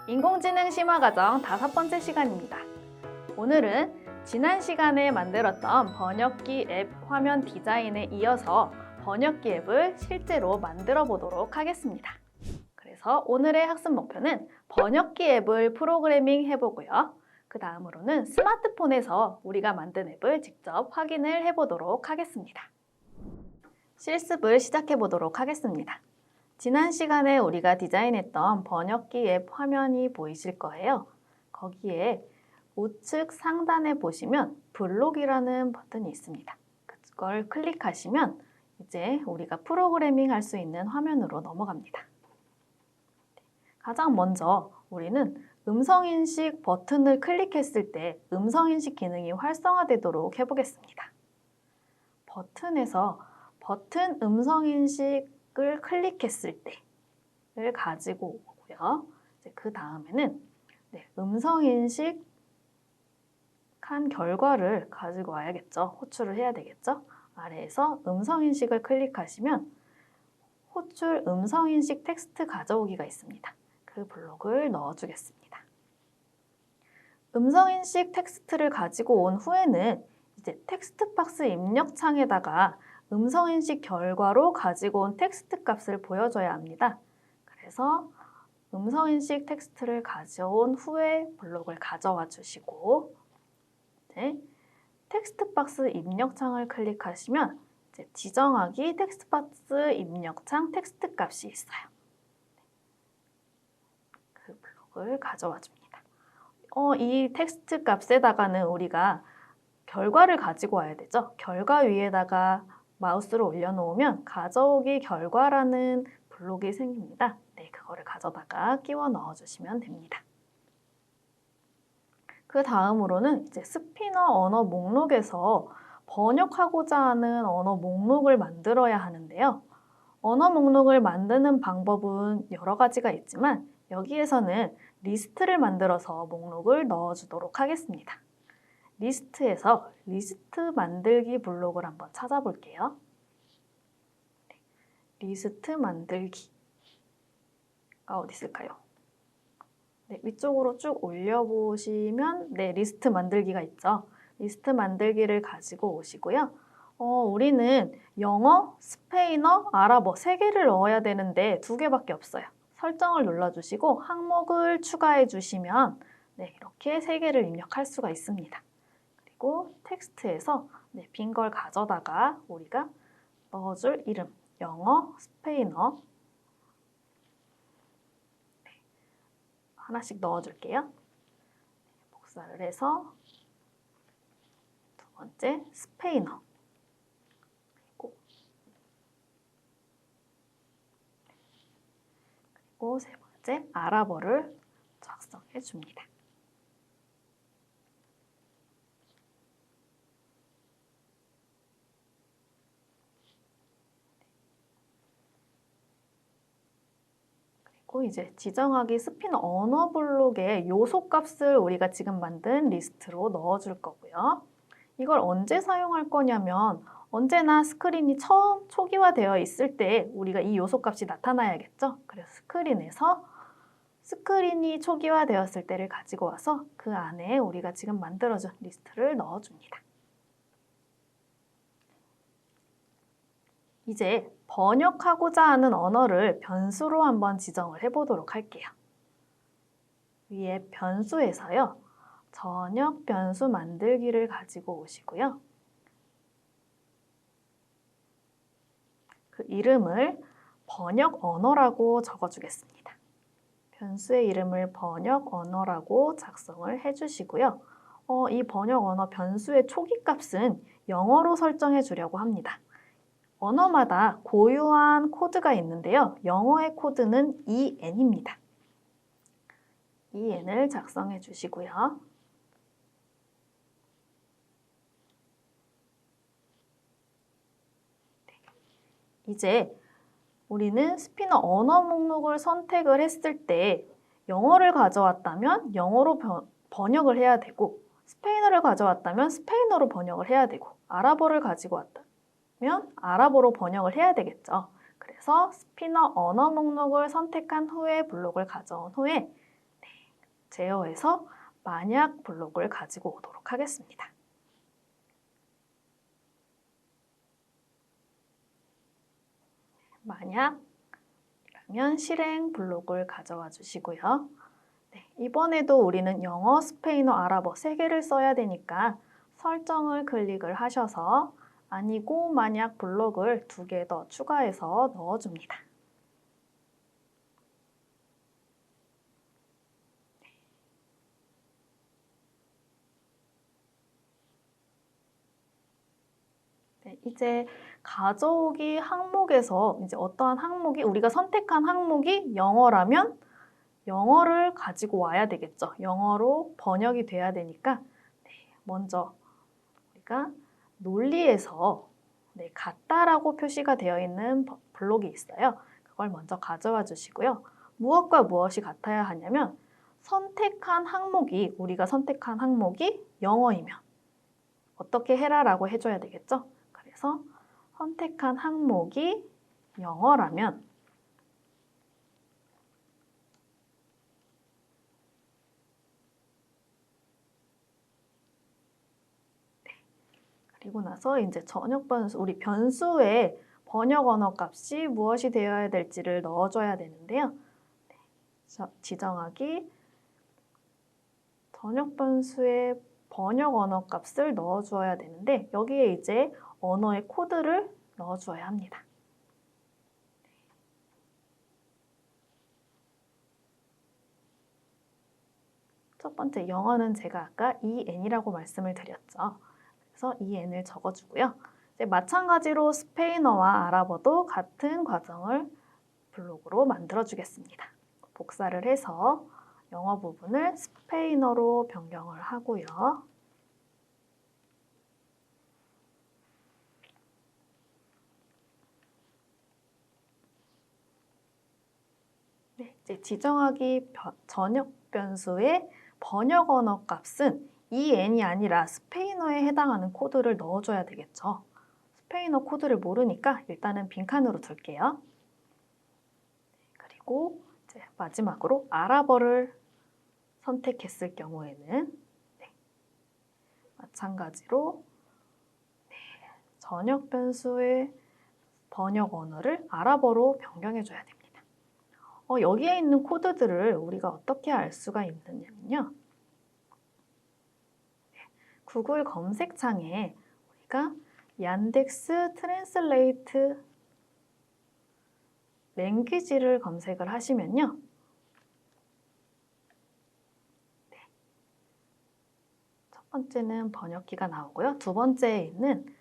인공지능 심화과정 5번째 시간입니다. 오늘은 지난 시간에 만들었던 번역기 앱 화면 디자인에 이어서 번역기 앱을 실제로 만들어 보도록 하겠습니다. 그래서 오늘의 학습 목표는 번역기 앱을 프로그래밍 해보고요. 그 다음으로는 스마트폰에서 우리가 만든 앱을 직접 확인을 해보도록 하겠습니다. 실습을 시작해 보도록 하겠습니다. 지난 시간에 우리가 디자인했던 번역기 앱 화면이 보이실 거예요. 거기에 우측 상단에 보시면 블록이라는 버튼이 있습니다. 그걸 클릭하시면 이제 우리가 프로그래밍 할 수 있는 화면으로 넘어갑니다. 가장 먼저 우리는 음성인식 버튼을 클릭했을 때 음성인식 기능이 활성화되도록 해보겠습니다. 버튼에서 버튼 음성인식을 클릭했을 때를 가지고 오고요. 그 다음에는 음성인식 한 결과를 가지고 와야겠죠. 호출을 해야 되겠죠. 아래에서 음성인식을 클릭하시면 호출 음성인식 텍스트 가져오기가 있습니다. 그 블록을 넣어주겠습니다. 음성인식 텍스트를 가지고 온 후에는 이제 텍스트 박스 입력창에다가 음성인식 결과로 가지고 온 텍스트 값을 보여줘야 합니다. 그래서 음성인식 텍스트를 가져온 후에 블록을 가져와 주시고 텍스트 박스 입력창을 클릭하시면 이제 지정하기 텍스트 박스 입력창 텍스트 값이 있어요. 그 블록을 가져와 줍니다. 이 텍스트 값에다가는 우리가 결과를 가지고 와야 되죠. 결과 위에다가 마우스를 올려놓으면 가져오기 결과라는 블록이 생깁니다. 그거를 가져다가 끼워 넣어주시면 됩니다. 그 다음으로는 이제 스피너 언어 목록에서 번역하고자 하는 언어 목록을 만들어야 하는데요. 언어 목록을 만드는 방법은 여러 가지가 있지만 여기에서는 리스트를 만들어서 목록을 넣어주도록 하겠습니다. 리스트에서 리스트 만들기 블록을 한번 찾아볼게요. 리스트 만들기가 어디 있을까요? 위쪽으로 쭉 올려보시면 리스트 만들기가 있죠. 리스트 만들기를 가지고 오시고요. 우리는 영어, 스페인어, 아랍어 3개를 넣어야 되는데 2개밖에 없어요. 설정을 눌러주시고 항목을 추가해 주시면 이렇게 3개를 입력할 수가 있습니다. 그리고 텍스트에서 빈 걸 가져다가 우리가 넣어줄 이름, 영어, 스페인어 하나씩 넣어줄게요. 복사를 해서 두 번째 스페인어 그리고 세 번째 아랍어를 작성해 줍니다. 이제 지정하기 스피너 언어 블록의 요소 값을 우리가 지금 만든 리스트로 넣어줄 거고요. 이걸 언제 사용할 거냐면 언제나 스크린이 처음 초기화되어 있을 때 우리가 이 요소 값이 나타나야겠죠. 그래서 스크린에서 스크린이 초기화되었을 때를 가지고 와서 그 안에 우리가 지금 만들어준 리스트를 넣어줍니다. 이제 번역하고자 하는 언어를 변수로 한번 지정을 해보도록 할게요. 위에 변수에서요. 전역 변수 만들기를 가지고 오시고요. 그 이름을 번역 언어라고 적어주겠습니다. 변수의 이름을 번역 언어라고 작성을 해주시고요. 이 번역 언어 변수의 초기 값은 영어로 설정해 주려고 합니다. 언어마다 고유한 코드가 있는데요. 영어의 코드는 EN입니다. EN을 작성해 주시고요. 이제 우리는 스피너 언어 목록을 선택을 했을 때 영어를 가져왔다면 영어로 번역을 해야 되고 스페인어를 가져왔다면 스페인어로 번역을 해야 되고 아랍어를 가지고 왔다면 아랍어로 번역을 해야 되겠죠. 그래서 스피너 언어 목록을 선택한 후에 블록을 가져온 후에 제어해서 만약 블록을 가지고 오도록 하겠습니다. 만약이라면 실행 블록을 가져와 주시고요. 이번에도 우리는 영어, 스페인어, 아랍어 3개를 써야 되니까 설정을 클릭을 하셔서 아니고 만약 블록을 2개 더 추가해서 넣어줍니다. 이제 가져오기 항목에서 이제 어떠한 항목이 우리가 선택한 항목이 영어라면 영어를 가지고 와야 되겠죠. 영어로 번역이 돼야 되니까 먼저 우리가 논리에서 같다라고 표시가 되어 있는 블록이 있어요. 그걸 먼저 가져와 주시고요. 무엇과 무엇이 같아야 하냐면 우리가 선택한 항목이 영어이면 어떻게 해라라고 해줘야 되겠죠. 그래서 선택한 항목이 영어라면 그리고 나서 이제 전역 변수, 우리 변수에 번역 언어 값이 무엇이 되어야 될지를 넣어줘야 되는데요. 지정하기 전역 변수에 번역 언어 값을 넣어주어야 되는데 여기에 이제 언어의 코드를 넣어주어야 합니다. 첫 번째 영어는 제가 아까 EN이라고 말씀을 드렸죠. 그래서 EN을 적어주고요. 이제 마찬가지로 스페인어와 아랍어도 같은 과정을 블록으로 만들어주겠습니다. 복사를 해서 영어 부분을 스페인어로 변경을 하고요. 이제 지정하기 전역 변수의 번역 언어 값은 EN이 아니라 스페인어에 해당하는 코드를 넣어줘야 되겠죠. 스페인어 코드를 모르니까 일단은 빈칸으로 둘게요. 그리고 이제 마지막으로 아랍어를 선택했을 경우에는 마찬가지로 전역 변수의 번역 언어를 아랍어로 변경해줘야 됩니다. 여기에 있는 코드들을 우리가 어떻게 알 수가 있느냐면요. 구글 검색창에 우리가 얀덱스 트랜슬레이트 랭귀지를 검색을 하시면요. 첫 번째는 번역기가 나오고요. 두 번째에는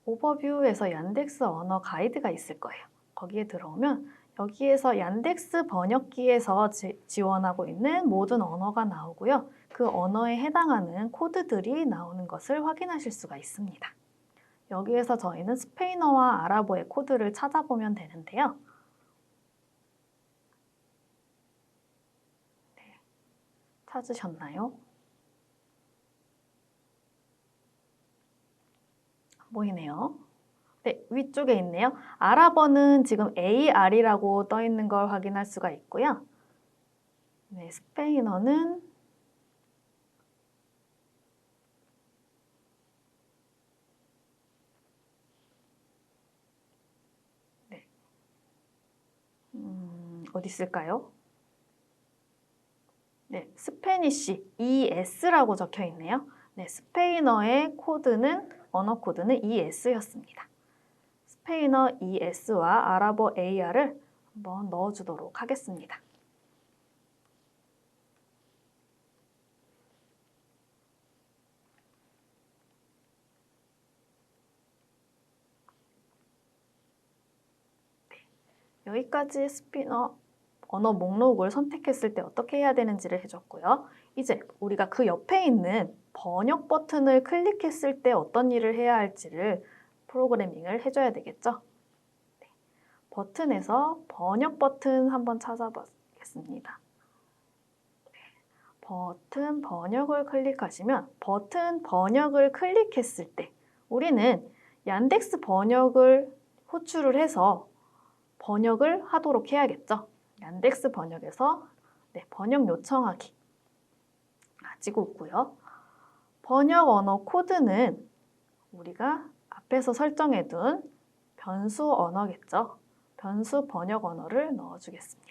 오버뷰에서 얀덱스 언어 가이드가 있을 거예요. 거기에 들어오면 여기에서 얀덱스 번역기에서 지원하고 있는 모든 언어가 나오고요. 그 언어에 해당하는 코드들이 나오는 것을 확인하실 수가 있습니다. 여기에서 저희는 스페인어와 아랍어의 코드를 찾아보면 되는데요. 찾으셨나요? 보이네요. 네, 위쪽에 있네요. 아랍어는 지금 AR이라고 떠 있는 걸 확인할 수가 있고요. 네, 스페인어는 어디 있을까요? 네, 스페니쉬 ES라고 적혀 있네요. 네, 스페인어의 언어 코드는 ES였습니다. 스페인어 ES와 아랍어 AR을 한번 넣어주도록 하겠습니다. 여기까지 스페인어 언어 목록을 선택했을 때 어떻게 해야 되는지를 해줬고요. 이제 우리가 그 옆에 있는 번역 버튼을 클릭했을 때 어떤 일을 해야 할지를 프로그래밍을 해줘야 되겠죠. 버튼에서 번역 버튼 한번 찾아보겠습니다. 버튼 번역을 클릭하시면 버튼 번역을 클릭했을 때 우리는 얀덱스 번역을 호출을 해서 번역을 하도록 해야겠죠. 얀덱스 번역에서 번역 요청하기 가지고 있고요. 번역 언어 코드는 우리가 앞에서 설정해둔 변수 언어겠죠. 변수 번역 언어를 넣어주겠습니다.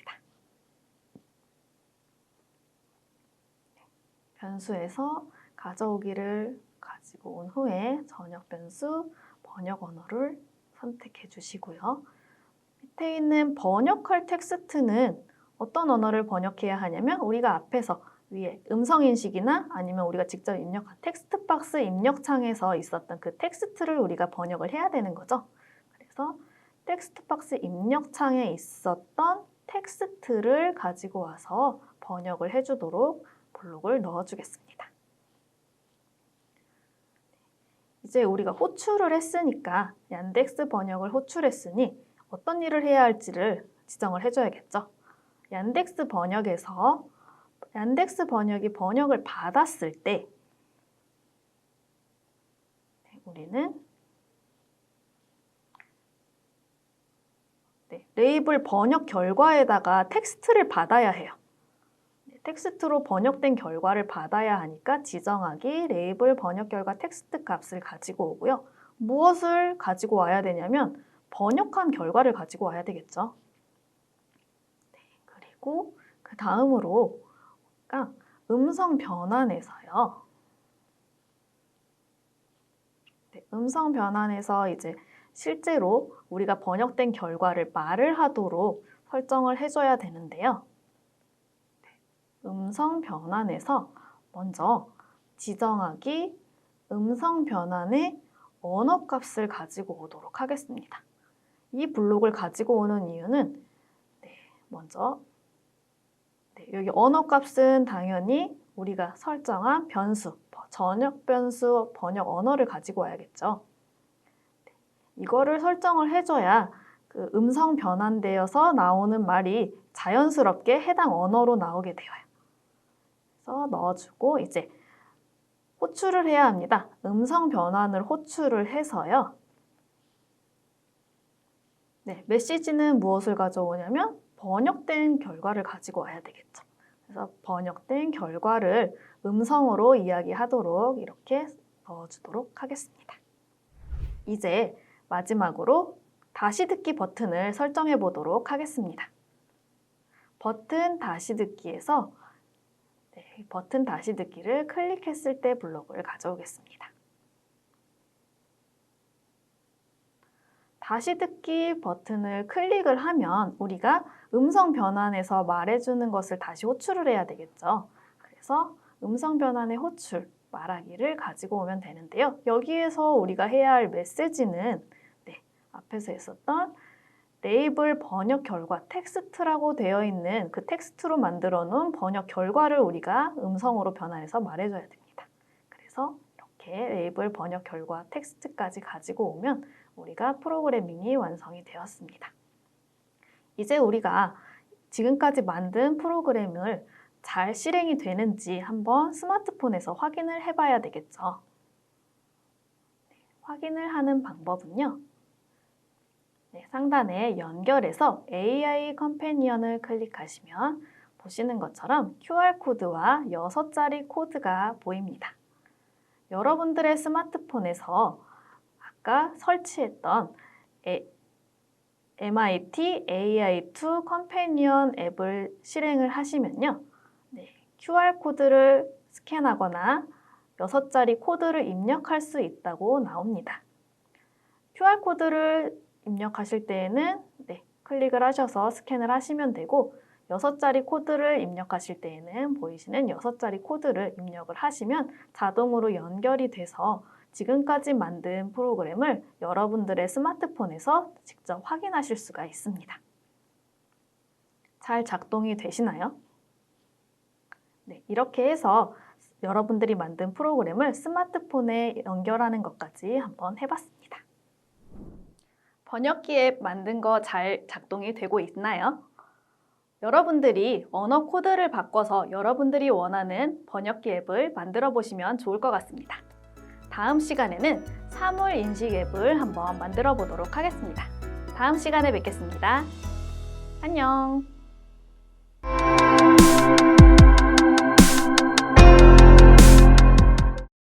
변수에서 가져오기를 가지고 온 후에 전역 변수 번역 언어를 선택해 주시고요. 밑에 있는 번역할 텍스트는 어떤 언어를 번역해야 하냐면 우리가 앞에서 위에 음성인식이나 아니면 우리가 직접 입력한 텍스트 박스 입력창에서 있었던 그 텍스트를 우리가 번역을 해야 되는 거죠. 그래서 텍스트 박스 입력창에 있었던 텍스트를 가지고 와서 번역을 해주도록 블록을 넣어주겠습니다. 이제 우리가 호출을 했으니까 얀덱스 번역을 호출했으니 어떤 일을 해야 할지를 지정을 해줘야겠죠. 얀덱스 번역에서 얀덱스 번역이 번역을 받았을 때 우리는 레이블 번역 결과에다가 텍스트를 받아야 해요. 텍스트로 번역된 결과를 받아야 하니까 지정하기 레이블 번역 결과 텍스트 값을 가지고 오고요. 무엇을 가지고 와야 되냐면 번역한 결과를 가지고 와야 되겠죠. 그리고 그 다음으로 음성 변환에서요. 음성 변환에서 이제 실제로 우리가 번역된 결과를 말을 하도록 설정을 해줘야 되는데요. 음성 변환에서 먼저 지정하기 음성 변환의 언어 값을 가지고 오도록 하겠습니다. 이 블록을 가지고 오는 이유는 먼저 여기 언어 값은 당연히 우리가 설정한 변수, 전역 변수, 번역 언어를 가지고 와야겠죠. 이거를 설정을 해줘야 그 음성 변환되어서 나오는 말이 자연스럽게 해당 언어로 나오게 되어요. 그래서 넣어주고 이제 호출을 해야 합니다. 음성 변환을 호출을 해서요. 메시지는 무엇을 가져오냐면 번역된 결과를 가지고 와야 되겠죠. 그래서 번역된 결과를 음성으로 이야기하도록 이렇게 넣어주도록 하겠습니다. 이제 마지막으로 다시 듣기 버튼을 설정해 보도록 하겠습니다. 버튼 다시 듣기에서 버튼 다시 듣기를 클릭했을 때 블록을 가져오겠습니다. 다시 듣기 버튼을 클릭을 하면 우리가 음성 변환에서 말해주는 것을 다시 호출을 해야 되겠죠. 그래서 음성 변환의 호출, 말하기를 가지고 오면 되는데요. 여기에서 우리가 해야 할 메시지는 앞에서 했었던 레이블 번역 결과 텍스트라고 되어 있는 그 텍스트로 만들어 놓은 번역 결과를 우리가 음성으로 변환해서 말해줘야 됩니다. 그래서 이렇게 레이블 번역 결과 텍스트까지 가지고 오면 우리가 프로그래밍이 완성이 되었습니다. 이제 우리가 지금까지 만든 프로그램을 잘 실행이 되는지 한번 스마트폰에서 확인을 해봐야 되겠죠. 확인을 하는 방법은요. 상단에 연결해서 AI 컴패니언을 클릭하시면 보시는 것처럼 QR코드와 6자리 코드가 보입니다. 여러분들의 스마트폰에서 아까 설치했던 MIT AI2 컴패니언 앱을 실행을 하시면요. QR코드를 스캔하거나 6자리 코드를 입력할 수 있다고 나옵니다. QR코드를 입력하실 때에는 클릭을 하셔서 스캔을 하시면 되고 6자리 코드를 입력하실 때에는 보이시는 6자리 코드를 입력을 하시면 자동으로 연결이 돼서 지금까지 만든 프로그램을 여러분들의 스마트폰에서 직접 확인하실 수가 있습니다. 잘 작동이 되시나요? 이렇게 해서 여러분들이 만든 프로그램을 스마트폰에 연결하는 것까지 한번 해봤습니다. 번역기 앱 만든 거 잘 작동이 되고 있나요? 여러분들이 언어 코드를 바꿔서 여러분들이 원하는 번역기 앱을 만들어 보시면 좋을 것 같습니다. 다음 시간에는 사물 인식 앱을 한번 만들어 보도록 하겠습니다. 다음 시간에 뵙겠습니다. 안녕!